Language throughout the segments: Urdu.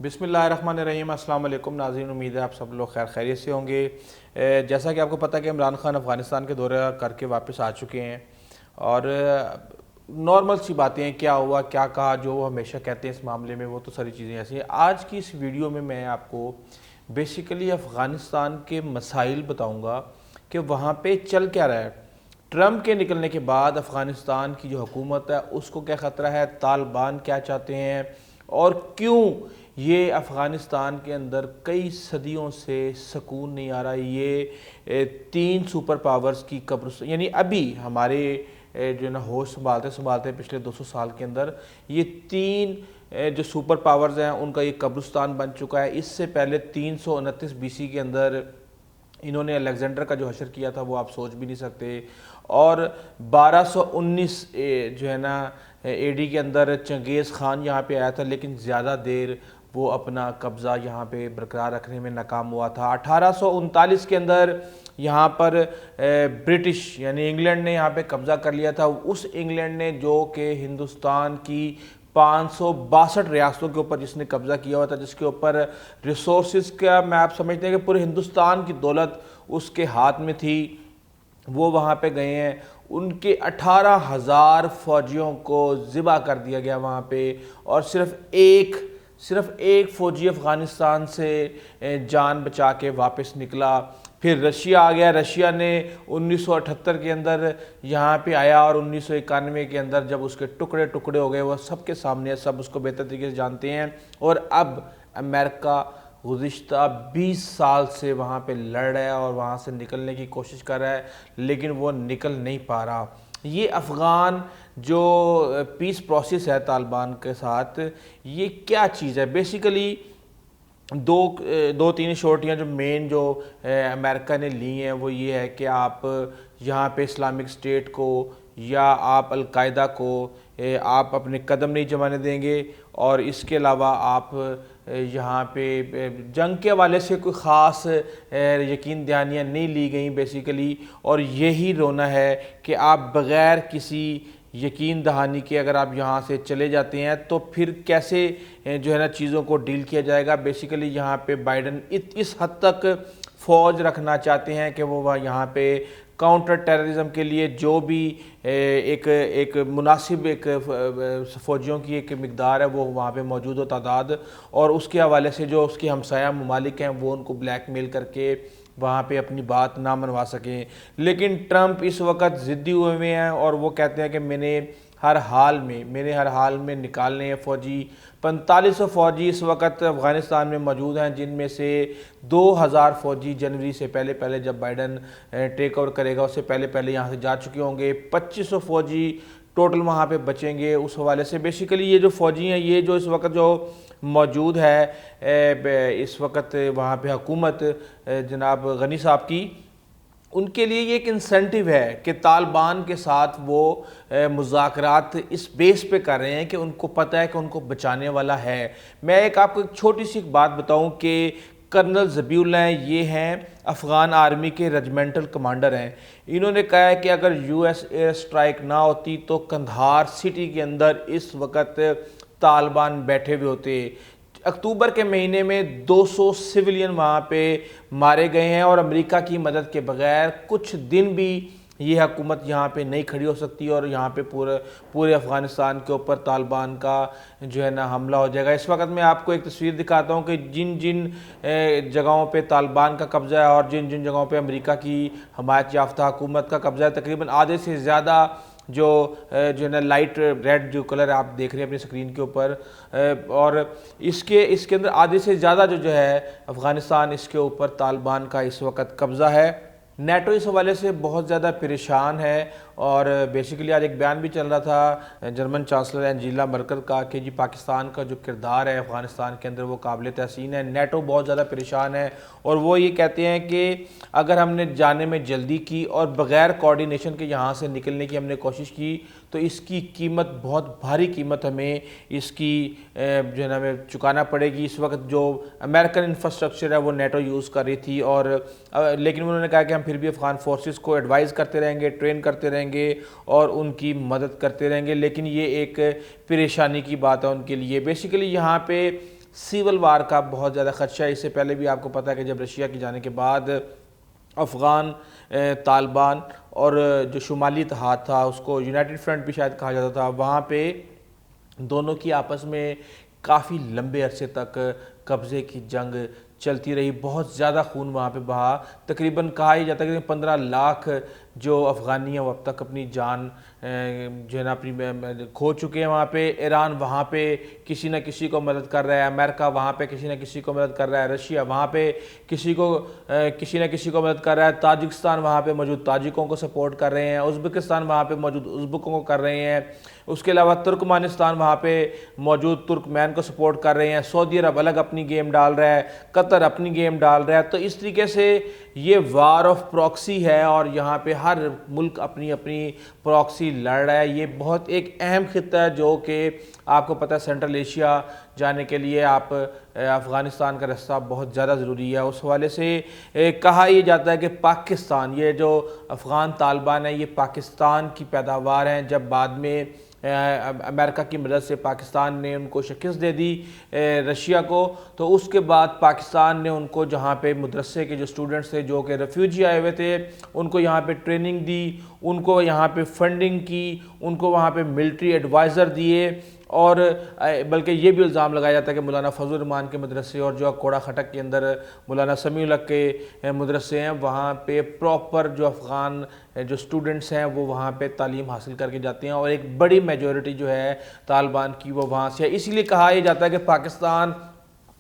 بسم اللہ الرحمن الرحیم۔ السلام علیکم ناظرین، امید ہے آپ سب لوگ خیر خیریت سے ہوں گے۔ جیسا کہ آپ کو پتہ ہے کہ عمران خان افغانستان کے دورہ کر کے واپس آ چکے ہیں، اور نارمل سی باتیں ہیں، کیا ہوا کیا کہا، جو وہ ہمیشہ کہتے ہیں اس معاملے میں، وہ تو ساری چیزیں ایسی ہیں۔ آج کی اس ویڈیو میں آپ کو بیسیکلی افغانستان کے مسائل بتاؤں گا کہ وہاں پہ چل کیا رہا ہے۔ ٹرمپ کے نکلنے کے بعد افغانستان کی جو حکومت ہے اس کو کیا خطرہ ہے، طالبان کیا چاہتے ہیں، اور کیوں یہ افغانستان کے اندر کئی صدیوں سے سکون نہیں آ رہا۔ یہ تین سپر پاورز کی قبر، یعنی ابھی ہمارے جو ہے نا ہوش سنبھالتے پچھلے 200 سال کے اندر یہ تین جو سپر پاورز ہیں ان کا یہ قبرستان بن چکا ہے۔ اس سے پہلے 329 BC کے اندر انہوں نے الیگزینڈر کا جو حشر کیا تھا وہ آپ سوچ بھی نہیں سکتے، اور 1219 جو ہے نا AD کے اندر چنگیز خان یہاں پہ آیا تھا، لیکن زیادہ دیر وہ اپنا قبضہ یہاں پہ برقرار رکھنے میں ناکام ہوا تھا۔ 1839 کے اندر یہاں پر برٹش یعنی انگلینڈ نے یہاں پہ قبضہ کر لیا تھا، اس انگلینڈ نے جو کہ ہندوستان کی 562 ریاستوں کے اوپر جس نے قبضہ کیا ہوا تھا، جس کے اوپر ریسورسز کا میں آپ سمجھتے ہیں کہ پورے ہندوستان کی دولت اس کے ہاتھ میں تھی، وہ وہاں پہ گئے ہیں۔ ان کے 18,000 فوجیوں کو ذبح کر دیا گیا وہاں پہ، اور صرف ایک فوجی افغانستان سے جان بچا کے واپس نکلا۔ پھر رشیا آ گیا، رشیا نے 1978 کے اندر یہاں پہ آیا، اور 1991 کے اندر جب اس کے ٹکڑے ہو گئے، وہ سب کے سامنے ہے، سب اس کو بہتر طریقے سے جانتے ہیں۔ اور اب امریکہ گزشتہ 20 سال سے وہاں پہ لڑ رہا ہے اور وہاں سے نکلنے کی کوشش کر رہا ہے، لیکن وہ نکل نہیں پا رہا۔ یہ افغان جو پیس پروسیس ہے طالبان کے ساتھ، یہ کیا چیز ہے؟ بیسیکلی دو تین شورٹیاں جو مین جو امریکہ نے لی ہیں وہ یہ ہے کہ آپ یہاں پہ اسلامک اسٹیٹ کو یا آپ القاعدہ کو آپ اپنے قدم نہیں جمانے دیں گے، اور اس کے علاوہ آپ یہاں پہ جنگ کے حوالے سے کوئی خاص یقین دہانیاں نہیں لی گئیں بیسیکلی، اور یہی رونا ہے کہ آپ بغیر کسی یقین دہانی کے اگر آپ یہاں سے چلے جاتے ہیں تو پھر کیسے جو ہے نا چیزوں کو ڈیل کیا جائے گا۔ بیسیکلی یہاں پہ بائیڈن اس حد تک فوج رکھنا چاہتے ہیں کہ وہ یہاں پہ کاؤنٹر ٹیررزم کے لیے جو بھی ایک مناسب ایک فوجیوں کی ایک مقدار ہے وہ وہاں پہ موجود ہو تعداد، اور اس کے حوالے سے جو اس کے ہمسایہ ممالک ہیں وہ ان کو بلیک میل کر کے وہاں پہ اپنی بات نہ منوا سکیں۔ لیکن ٹرمپ اس وقت ضدی ہوئے ہیں، اور وہ کہتے ہیں کہ میں نے ہر حال میں نکالنے ہیں فوجی۔ 4500 فوجی اس وقت افغانستان میں موجود ہیں، جن میں سے 2000 فوجی جنوری سے پہلے جب بائیڈن ٹیک اوور کرے گا اس سے پہلے یہاں سے جا چکے ہوں گے۔ 2500 فوجی ٹوٹل وہاں پہ بچیں گے۔ اس حوالے سے بیسیکلی یہ جو فوجی ہیں، یہ جو اس وقت جو موجود ہے اس وقت وہاں پہ حکومت جناب غنی صاحب کی، ان کے لیے یہ ایک انسینٹیو ہے کہ طالبان کے ساتھ وہ مذاکرات اس بیس پہ کر رہے ہیں کہ ان کو پتہ ہے کہ ان کو بچانے والا ہے۔ میں آپ کو ایک چھوٹی سی بات بتاؤں کہ کرنل ذبیح اللہ یہ ہیں افغان آرمی کے ریجمنٹل کمانڈر ہیں۔ انہوں نے کہا ہے کہ اگر US ایئر اسٹرائک نہ ہوتی تو قندھار سٹی کے اندر اس وقت طالبان بیٹھے ہوئے ہوتے۔ اکتوبر کے مہینے میں 200 سویلین وہاں پہ مارے گئے ہیں، اور امریکہ کی مدد کے بغیر کچھ دن بھی یہ حکومت یہاں پہ نہیں کھڑی ہو سکتی، اور یہاں پہ پورے افغانستان کے اوپر طالبان کا جو ہے نا حملہ ہو جائے گا۔ اس وقت میں آپ کو ایک تصویر دکھاتا ہوں کہ جن جگہوں پہ طالبان کا قبضہ ہے اور جن جگہوں پہ امریکہ کی حمایت یافتہ حکومت کا قبضہ ہے، تقریباً آدھے سے زیادہ جو ہے نا لائٹ ریڈ جو کلر آپ دیکھ رہے ہیں اپنی اسکرین کے اوپر، اور اس کے اندر آدھے سے زیادہ جو ہے افغانستان اس کے اوپر طالبان کا اس وقت قبضہ ہے۔ نیٹو اس حوالے سے بہت زیادہ پریشان ہے، اور بیسیکلی آج ایک بیان بھی چل رہا تھا جرمن چانسلر انجیلا مرکل کا کہ جی پاکستان کا جو کردار ہے افغانستان کے اندر وہ قابل تحسین ہے۔ نیٹو بہت زیادہ پریشان ہے، اور وہ یہ کہتے ہیں کہ اگر ہم نے جانے میں جلدی کی اور بغیر کوارڈینیشن کے یہاں سے نکلنے کی ہم نے کوشش کی تو اس کی قیمت بہت بھاری قیمت ہمیں اس کی جو ہے نا ہمیں چکانا پڑے گی۔ اس وقت جو امریکن انفراسٹرکچر ہے وہ نیٹو یوز کر رہی تھی، اور لیکن انہوں نے کہا کہ ہم پھر بھی افغان فورسز کو ایڈوائز کرتے رہیں گے، ٹرین کرتے رہیں گے اور ان کی مدد کرتے رہیں گے، لیکن یہ ایک پریشانی کی بات ہے ان کے لیے۔ بیسیکلی یہاں پہ سیول وار کا بہت زیادہ خدشہ ہے۔ اس سے پہلے بھی آپ کو پتہ ہے کہ جب رشیا کی جانے کے بعد افغان طالبان اور جو شمالی اتحاد تھا، اس کو یونائٹڈ فرنٹ بھی شاید کہا جاتا تھا، وہاں پہ دونوں کی آپس میں کافی لمبے عرصے تک قبضے کی جنگ چلتی رہی، بہت زیادہ خون وہاں پہ بہا، تقریباً کہا ہی جاتا ہے کہ 15 لاکھ جو افغانی ہیں وہ اب تک اپنی جان جو ہے نا اپنی کھو چکے ہیں وہاں پہ۔ ایران وہاں پہ کسی نہ کسی کو مدد کر رہا ہے، امریکہ وہاں پہ کسی نہ کسی کو مدد کر رہا ہے، رشیا وہاں پہ کسی نہ کسی کو مدد کر رہا ہے، تاجکستان وہاں پہ موجود تاجکوں کو سپورٹ کر رہے ہیں، ازبکستان وہاں پہ موجود ازبکوں کو کر رہے ہیں، اس کے علاوہ ترکمانستان وہاں پہ موجود ترکمین کو سپورٹ کر رہے ہیں، سعودی عرب الگ اپنی گیم ڈال رہا ہے، قطر اپنی گیم ڈال رہا ہے۔ تو اس طریقے سے یہ وار آف پراکسی ہے اور یہاں پہ ہر ملک اپنی اپنی پراکسی لڑ رہا ہے۔ یہ بہت ایک اہم خطہ ہے جو کہ آپ کو پتہ ہے سینٹرل ایشیا جانے کے لیے آپ افغانستان کا رستہ بہت زیادہ ضروری ہے۔ اس حوالے سے کہا یہ جاتا ہے کہ پاکستان، یہ جو افغان طالبان ہیں یہ پاکستان کی پیداوار ہیں۔ جب بعد میں امریکہ کی مدد سے پاکستان نے ان کو شکست دے دی رشیا کو، تو اس کے بعد پاکستان نے ان کو جہاں پہ مدرسے کے جو سٹوڈنٹس تھے جو کہ ریفیوجی آئے ہوئے تھے ان کو یہاں پہ ٹریننگ دی، ان کو یہاں پہ فنڈنگ کی، ان کو وہاں پہ ملٹری ایڈوائزر دیے، اور بلکہ یہ بھی الزام لگایا جاتا ہے کہ مولانا فضل الرحمان کے مدرسے اور جو کوڑا خٹک کے اندر مولانا سمیع الحق کے مدرسے ہیں وہاں پہ پراپر جو افغان جو سٹوڈنٹس ہیں وہ وہاں پہ تعلیم حاصل کر کے جاتے ہیں، اور ایک بڑی میجورٹی جو ہے طالبان کی وہ وہاں سے ہے۔ اسی لیے کہا یہ جاتا ہے کہ پاکستان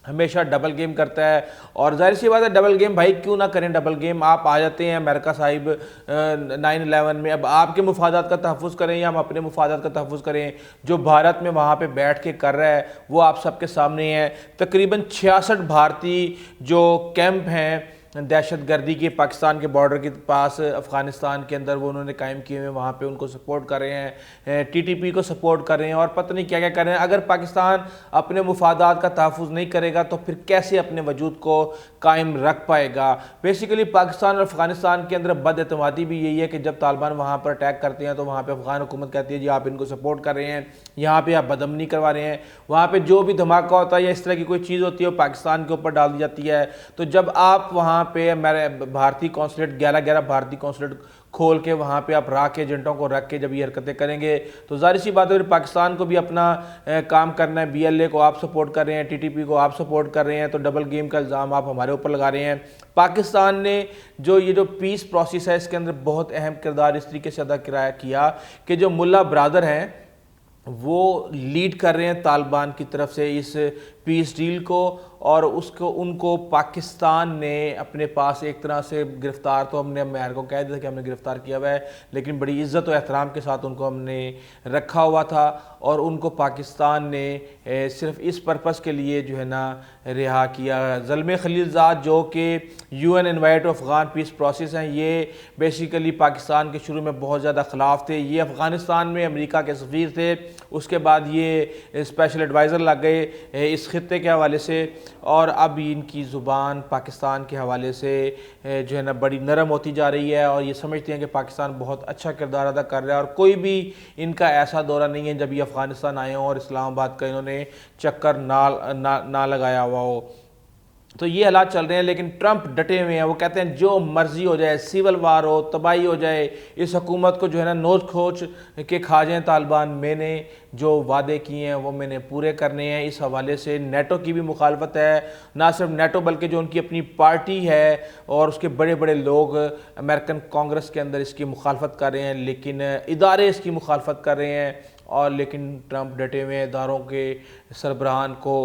ہمیشہ ڈبل گیم کرتا ہے، اور ظاہر سی بات ہے ڈبل گیم بھائی کیوں نہ کریں ڈبل گیم۔ آپ آ جاتے ہیں امریکہ صاحب 9/11 میں، اب آپ کے مفادات کا تحفظ کریں یا ہم اپنے مفادات کا تحفظ کریں، جو بھارت میں وہاں پہ بیٹھ کے کر رہا ہے وہ آپ سب کے سامنے ہے۔ تقریباً 66 بھارتی جو کیمپ ہیں دہشت گردی کے پاکستان کے بارڈر کے پاس افغانستان کے اندر وہ انہوں نے قائم کیے ہوئے، وہاں پہ ان کو سپورٹ کر رہے ہیں، ٹی ٹی پی کو سپورٹ کر رہے ہیں، اور پتہ نہیں کیا کیا کر رہے ہیں۔ اگر پاکستان اپنے مفادات کا تحفظ نہیں کرے گا تو پھر کیسے اپنے وجود کو قائم رکھ پائے گا؟ بیسیکلی پاکستان اور افغانستان کے اندر بد اعتمادی بھی یہی ہے کہ جب طالبان وہاں پر اٹیک کرتے ہیں تو وہاں پہ افغان حکومت کہتی ہے جی آپ ان کو سپورٹ کر رہے ہیں، یہاں پہ آپ بدامنی کروا رہے ہیں، وہاں پہ جو بھی دھماکہ ہوتا ہے یا اس طرح کی کوئی چیز ہوتی ہے وہ پاکستان کے اوپر ڈال دی جاتی ہے۔ تو جب آپ وہاں پہ میرے بھارتی قونصلیٹ 11 بھارتی قونصلیٹ کھول کے وہاں پہ آپ راہ کے ایجنٹوں کو رکھ کے جب یہ حرکتیں کریں گے تو ظاہر سی بات ہے پاکستان کو بھی اپنا کام کرنا ہے۔ بی ایل اے کو آپ سپورٹ کر رہے ہیں، ٹی ٹی پی کو آپ سپورٹ کر رہے ہیں، تو ڈبل گیم کا الزام آپ ہمارے اوپر لگا رہے ہیں۔ پاکستان نے یہ جو پیس پروسیس ہے اس کے اندر بہت اہم کردار اس طریقے سے ادا کیا کہ جو ملا برادر ہیں وہ لیڈ کر رہے ہیں طالبان کی طرف سے اس پیس ڈیل کو، اور ان کو پاکستان نے اپنے پاس ایک طرح سے گرفتار، تو ہم نے امیر کو کہہ دیا کہ ہم نے گرفتار کیا ہوا ہے، لیکن بڑی عزت و احترام کے ساتھ ان کو ہم نے رکھا ہوا تھا، اور ان کو پاکستان نے صرف اس پرپس کے لیے جو ہے نا رہا کیا۔ زلمے خلیلزاد جو کہ U N invite Afghan peace process ہیں، یہ بیسیکلی پاکستان کے شروع میں بہت زیادہ خلاف تھے، یہ افغانستان میں امریکہ کے سفیر تھے، اس کے بعد یہ اسپیشل ایڈوائزر لگ گئے اس خطے کے حوالے سے، اور اب ان کی زبان پاکستان کے حوالے سے جو ہے نا بڑی نرم ہوتی جا رہی ہے، اور یہ سمجھتے ہیں کہ پاکستان بہت اچھا کردار ادا کر رہا ہے، اور کوئی بھی ان کا ایسا دورہ نہیں ہے جب یہ افغانستان آئے ہوں اور اسلام آباد کا انہوں نے چکر نہ لگایا ہوا ہو۔ تو یہ حالات چل رہے ہیں، لیکن ٹرمپ ڈٹے ہوئے ہیں، وہ کہتے ہیں جو مرضی ہو جائے، سیول وار ہو، تباہی ہو جائے، اس حکومت کو جو ہے نا نوچ کھوچ کے کھا جائیں طالبان، میں نے جو وعدے کیے ہیں وہ میں نے پورے کرنے ہیں۔ اس حوالے سے نیٹو کی بھی مخالفت ہے، نہ صرف نیٹو بلکہ جو ان کی اپنی پارٹی ہے اور اس کے بڑے بڑے لوگ امریکن کانگریس کے اندر اس کی مخالفت کر رہے ہیں، لیکن ادارے اس کی مخالفت کر رہے ہیں، اور لیکن ٹرمپ ڈٹے ہوئے ہیں، اداروں کے سربراہان کو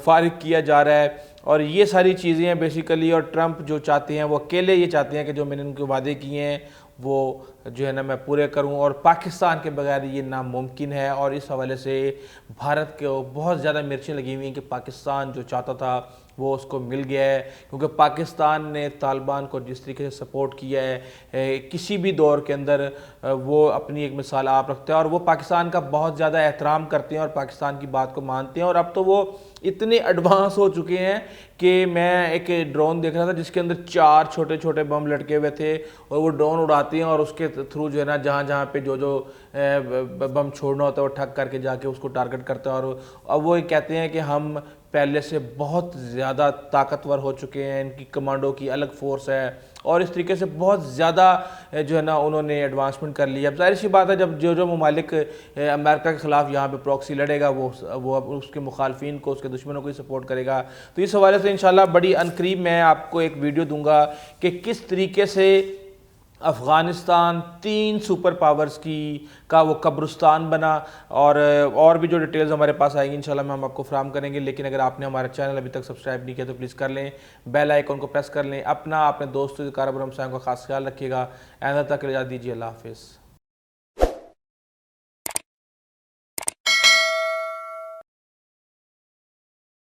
فارغ کیا جا رہا ہے، اور یہ ساری چیزیں ہیں بیسیکلی۔ اور ٹرمپ جو چاہتے ہیں وہ اکیلے یہ چاہتے ہیں کہ جو میں نے ان کے وعدے کیے ہیں وہ جو ہے نا میں پورے کروں، اور پاکستان کے بغیر یہ ناممکن ہے، اور اس حوالے سے بھارت کو بہت زیادہ مرچیں لگی ہوئی ہیں کہ پاکستان جو چاہتا تھا وہ اس کو مل گیا ہے، کیونکہ پاکستان نے طالبان کو جس طریقے سے سپورٹ کیا ہے کسی بھی دور کے اندر وہ اپنی ایک مثال آپ رکھتے ہیں، اور وہ پاکستان کا بہت زیادہ احترام کرتے ہیں اور پاکستان کی بات کو مانتے ہیں، اور اب تو وہ اتنے ایڈوانس ہو چکے ہیں کہ میں ایک ڈرون دیکھ رہا تھا جس کے اندر 4 چھوٹے چھوٹے بم لٹکے ہوئے تھے، اور وہ ڈرون اڑاتے ہیں اور اس کے تھرو جو ہے نا جہاں جہاں پہ جو بم چھوڑنا ہوتا ہے وہ ٹھگ کر کے جا کے اس کو ٹارگٹ کرتا ہے، اور اب وہ کہتے ہیں کہ ہم پہلے سے بہت زیادہ طاقتور ہو چکے ہیں، ان کی کمانڈو کی الگ فورس ہے، اور اس طریقے سے بہت زیادہ جو ہے نا انہوں نے ایڈوانسمنٹ کر لی ہے۔ اب ظاہر سی بات ہے جب جو ممالک امریکہ کے خلاف یہاں پہ پروکسی لڑے گا وہ اس کے مخالفین کو، اس کے دشمنوں کو ہی سپورٹ کرے گا۔ تو اس حوالے سے انشاءاللہ بڑی عنقریب میں آپ کو ایک ویڈیو دوں گا کہ کس طریقے سے افغانستان 3 سپر پاورز کا وہ قبرستان بنا، اور بھی جو ڈیٹیلز ہمارے پاس آئیں گی انشاءاللہ ہم آپ کو فراہم کریں گے۔ لیکن اگر آپ نے ہمارا چینل ابھی تک سبسکرائب نہیں کیا تو پلیز کر لیں، بیل آئیکن کو پریس کر لیں، اپنے دوستوں کاربر ہمسایوں کا خاص خیال رکھیے گا۔ آئندہ تک اجازت دیجیے، اللہ حافظ۔